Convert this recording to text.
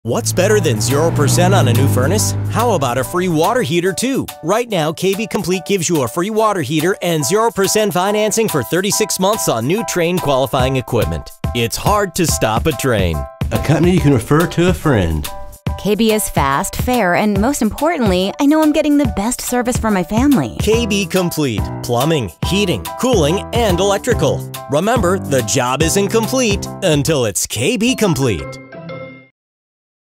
What's better than 0% on a new furnace? How about a free water heater too? Right now, KB Complete gives you a free water heater and 0% financing for 36 months on new Trane qualifying equipment. It's hard to stop a Trane. A company you can refer to a friend. KB is fast, fair, and most importantly, I know I'm getting the best service for my family. KB Complete. Plumbing, heating, cooling, and electrical. Remember, the job isn't complete until it's KB Complete.